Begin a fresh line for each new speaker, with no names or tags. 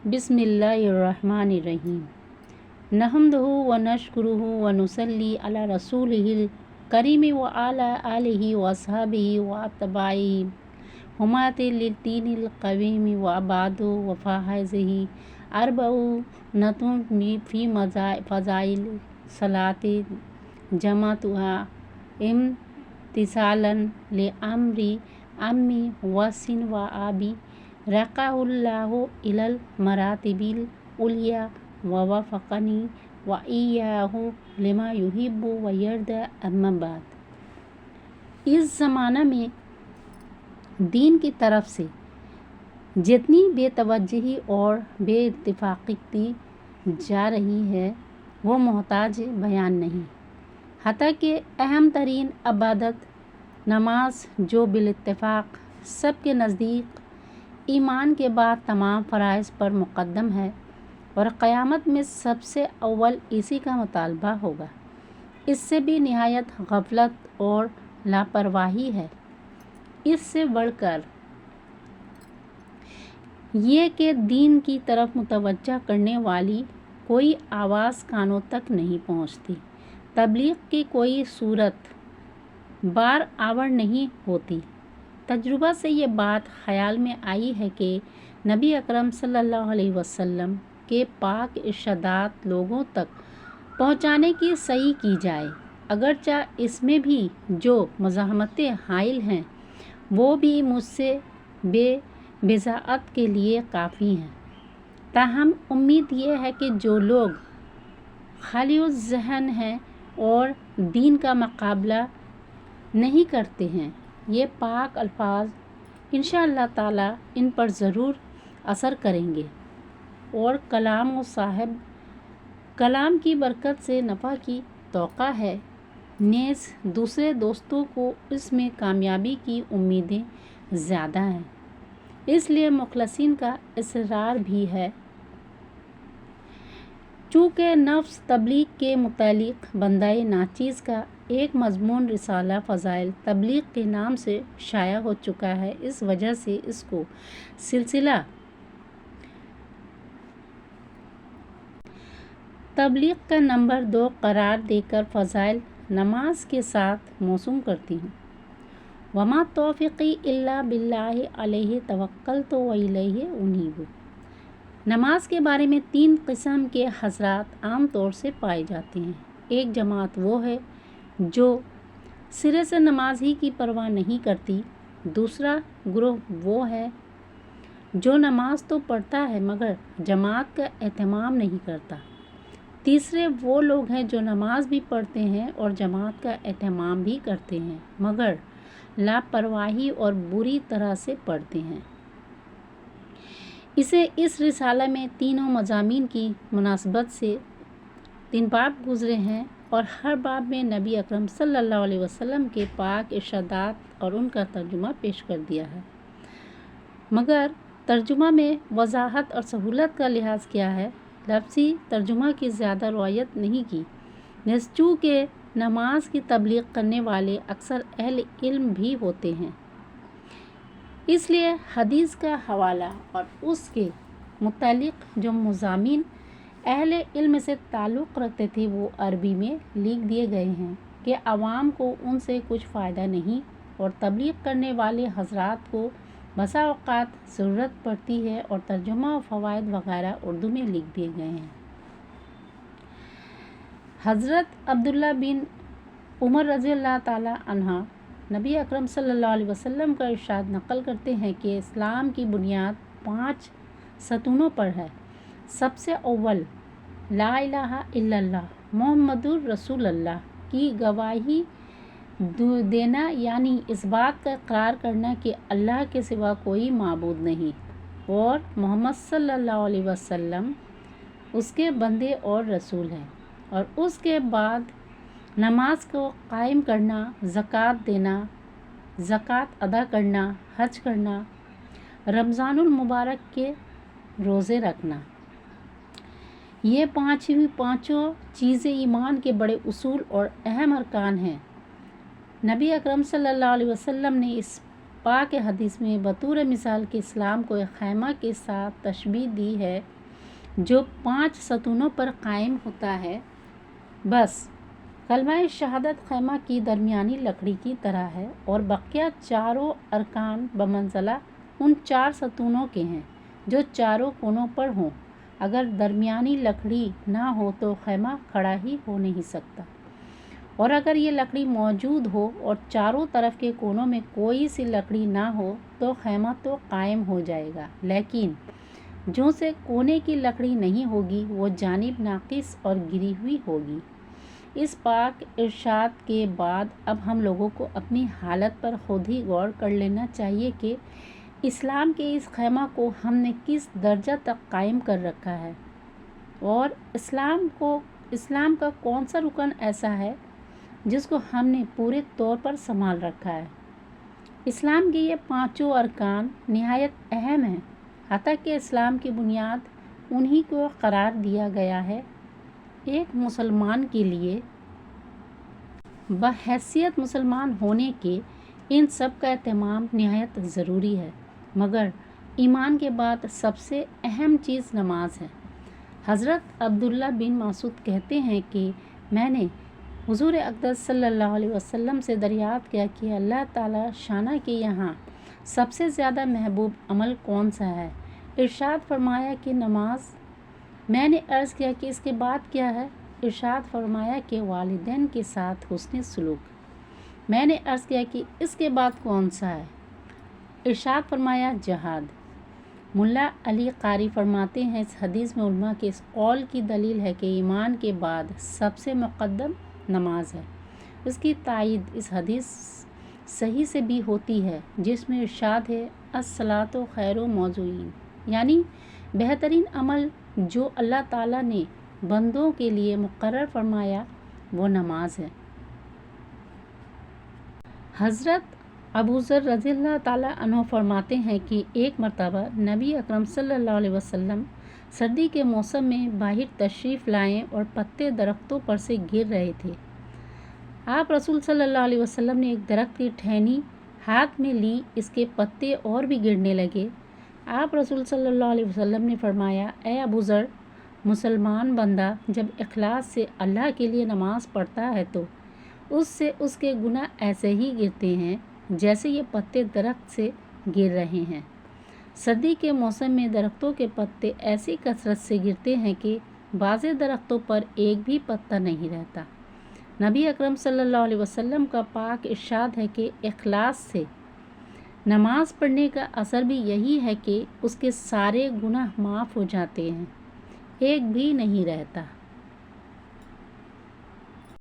बिस्मिल्लाहिर्रहमानिर्रहीम नहमदुहु व नशकुरुहु व नुसल्ली अला रसूलिहिल करीम व अला आलिहि व अस्हाबिहि व अत्बाइहि हुमातिल दीनिल क़वीम व अबादु व फ़ाहिज़िहि अरबउ नतुम फ़ी फ़ज़ाइल सलाति जमातुहा इम्तिसालन ले अम्री अम्मी वसिन व आबी रक़ाहुल्लाहु इलल मरातिबिल उलिया व वफ़क़नी व इय्याहु लिमा युहिब्बु व यर्दा अम्मा बाद। इस ज़माना में दीन की तरफ से जितनी बेतवज्जही और बेइत्तेफ़ाक़ी दी जा रही है वो मोहताज बयान नहीं। हत्ता कि अहम तरीन इबादत नमाज जो बिल-इत्तेफ़ाक़ सबके नज़दीक ईमान के बाद तमाम फ़राइज़ पर मुक़द्दम है और क़यामत में सबसे अव्वल इसी का मुतालबा होगा, इससे भी निहायत गफलत और लापरवाही है। इससे बढ़कर ये कि दीन की तरफ मुतवज्जा करने वाली कोई आवाज़ कानों तक नहीं पहुँचती, तबलीग की कोई सूरत बार आवर नहीं होती। तजुर्बा से ये बात ख़याल में आई है कि नबी अकरम सल्लल्लाहु अलैहि वसल्लम के पाक इरशादात लोगों तक पहुँचाने की सही की जाए, अगरचा इसमें भी जो मज़ाहमतें हाइल हैं वो भी मुझसे बेबिज़ाअत के लिए काफ़ी हैं। ताहम उम्मीद ये है कि जो लोग खालिउज़ ज़हन हैं और दीन का मुकाबला नहीं करते हैं, ये पाक अल्फाज इंशाअल्लाह ताला इन पर ज़रूर असर करेंगे और कलाम व साहिब कलाम की बरकत से नफ़ा की तौक़ा है। नेज़ दूसरे दोस्तों को इसमें कामयाबी की उम्मीदें ज़्यादा हैं, इसलिए मुखलसीन का इसरार भी है। चूँकि नफ्स तबलीग के मुतालिक बंदाए नाचीज़ का एक मज़मून रिसाला फ़ज़ाइल तबलीग के नाम से शाया हो चुका है, इस वजह से इसको सिलसिला तबलीग का नंबर 2 करार देकर फ़ज़ाइल नमाज के साथ मौसूम करती हूँ। वमा तौफ़ीक़ी इल्ला बिल्लाहि अलैहि तवक्कलतु व इलैहि उनीबु। नमाज के बारे में 3 किस्म के हज़रात आम तौर से पाए जाते हैं। एक जमात वो है जो सिरे से नमाज ही की परवाह नहीं करती। दूसरा ग्रुह वो है जो नमाज तो पढ़ता है मगर जमात का एहतमाम नहीं करता। तीसरे वो लोग हैं जो नमाज भी पढ़ते हैं और जमात का एहतमाम भी करते हैं मगर लापरवाही और बुरी तरह से पढ़ते हैं। इसे इस रिसाला में तीनों मज़ामीन की मुनासबत से 3 बाब गुज़रे हैं और हर बाब में नबी अकरम सल्लल्लाहु अलैहि वसल्लम के पाक इरशादात और उनका तर्जुमा पेश कर दिया है, मगर तर्जुमा में वज़ाहत और सहूलत का लिहाज किया है, लफ्ज़ी तर्जुमा की ज़्यादा रवायत नहीं की। चूँकि नमाज की तबलीग करने वाले अक्सर अहले इल्म भी होते हैं, इसलिए हदीस का हवाला और उसके मुतालिक जो मज़ामीन अहले इल्म से ताल्लुक़ रखते थे वो अरबी में लिख दिए गए हैं कि आवाम को उनसे कुछ फ़ायदा नहीं और तबलीग करने वाले हज़रात को बसा औक़ात ज़रूरत पड़ती है और तर्जुमा और फ़वाइद वग़ैरह उर्दू में लिख दिए गए हैं। हज़रत अब्दुल्ला बिन उमर रज़ियल्लाहु ताला अन्हा नबी अकरम सल्लल्लाहु अलैहि वसल्लम का इरशाद नक़ल करते हैं कि इस्लाम की बुनियाद 5 सतूनों पर है। सबसे अव्वल ला इलाहा इल्लल्लाह मुहम्मदुर रसूलुल्लाह की गवाही देना, यानी इस बात का इक़रार करना कि अल्लाह के सिवा कोई माबूद नहीं और मोहम्मद सल्लल्लाहु अलैहि वसल्लम उसके बंदे और रसूल हैं। और उसके बाद नमाज को कायम करना, ज़कात देना, ज़कात अदा करना, हज करना, रमज़ानुल मुबारक के रोज़े रखना। ये पाँचों चीज़ें ईमान के बड़े उसूल और अहम अरकान हैं। नबी अकरम सल्लल्लाहु अलैहि वसल्लम ने इस पाक हदीस में बतौर मिसाल के इस्लाम को एक खैमा के साथ तशबीह दी है जो 5 सतूनों पर कायम होता है। बस कलमा शहादत खैमा की दरमियानी लकड़ी की तरह है और बकिया चारों अरकान बमंज़ला उन 4 सतूनों के हैं जो चारों कोनों पर हों। अगर दरमियानी लकड़ी ना हो तो खैमा खड़ा ही हो नहीं सकता, और अगर ये लकड़ी मौजूद हो और चारों तरफ के कोनों में कोई सी लकड़ी ना हो तो खैमा तो कायम हो जाएगा, लेकिन जो से कोने की लकड़ी नहीं होगी वो जानिब नाकिस और गिरी हुई होगी। इस पाक इरशाद के बाद अब हम लोगों को अपनी हालत पर खुद ही गौर कर लेना चाहिए कि इस्लाम के इस खैमा को हमने किस दर्जा तक कायम कर रखा है, और इस्लाम का कौन सा रुकन ऐसा है जिसको हमने पूरे तौर पर संभाल रखा है। इस्लाम के ये 5 अरकान निहायत अहम हैं, हत्ता कि इस्लाम की बुनियाद उन्हीं को करार दिया गया है। एक मुसलमान के लिए बहैसियत मुसलमान होने के इन सब का एहतमाम निहायत ज़रूरी है, मगर ईमान के बाद सबसे अहम चीज़ नमाज है। हज़रत अब्दुल्ला बिन मसूद कहते हैं कि मैंने हुज़ूर अक़दस सल्लल्लाहु अलैहि वसल्लम से दरियाफ़त किया कि अल्लाह ताला शाना के यहाँ सबसे ज़्यादा महबूब अमल कौन सा है। इरशाद फरमाया कि नमाज। मैंने अर्ज़ किया कि इसके बाद क्या है। इरशाद फरमाया कि वालिदैन के साथ हुस्न सलूक। मैंने अर्ज़ किया कि इसके बाद कौन सा है। इरशाद फरमाया जहाद। मुल्ला अली कारी फरमाते हैं इस हदीस में उलमा के इस कौल की दलील है कि ईमान के बाद सबसे मुक़द्दम नमाज है। इसकी तायीद इस हदीस सही से भी होती है जिसमें इरशाद है अस्सलातु खैरु मौज़ूइन, यानी बेहतरीन अमल जो अल्लाह ताला ने बंदों के लिए मुकर्रर फरमाया वो नमाज है। हज़रत अबू ज़र रज़ियल्लाहु ताला अन्हु फरमाते हैं कि एक मरतबा नबी अकरम सल्लल्लाहु अलैहि वसल्लम सर्दी के मौसम में बाहर तशरीफ़ लाए और पत्ते दरख्तों पर से गिर रहे थे। आप रसूल सल्लल्लाहु अलैहि वसल्लम ने एक दरख्त की टहनी हाथ में ली, इसके पत्ते और भी गिरने लगे। आप रसूल सल्लल्लाहु अलैहि वसल्लम ने फरमाया, ए अबू ज़र, मुसलमान बंदा जब इखलास से अल्लाह के लिए नमाज पढ़ता है तो उससे उसके गुनाह ऐसे ही गिरते हैं जैसे ये पत्ते दरख्त से गिर रहे हैं। सर्दी के मौसम में दरख्तों के पत्ते ऐसी कसरत से गिरते हैं कि बाज़े दरख्तों पर एक भी पत्ता नहीं रहता। नबी अकरम सल्लल्लाहु अलैहि वसल्लम का पाक इरशाद है कि इखलास से नमाज पढ़ने का असर भी यही है कि उसके सारे गुनाह माफ़ हो जाते हैं, एक भी नहीं रहता।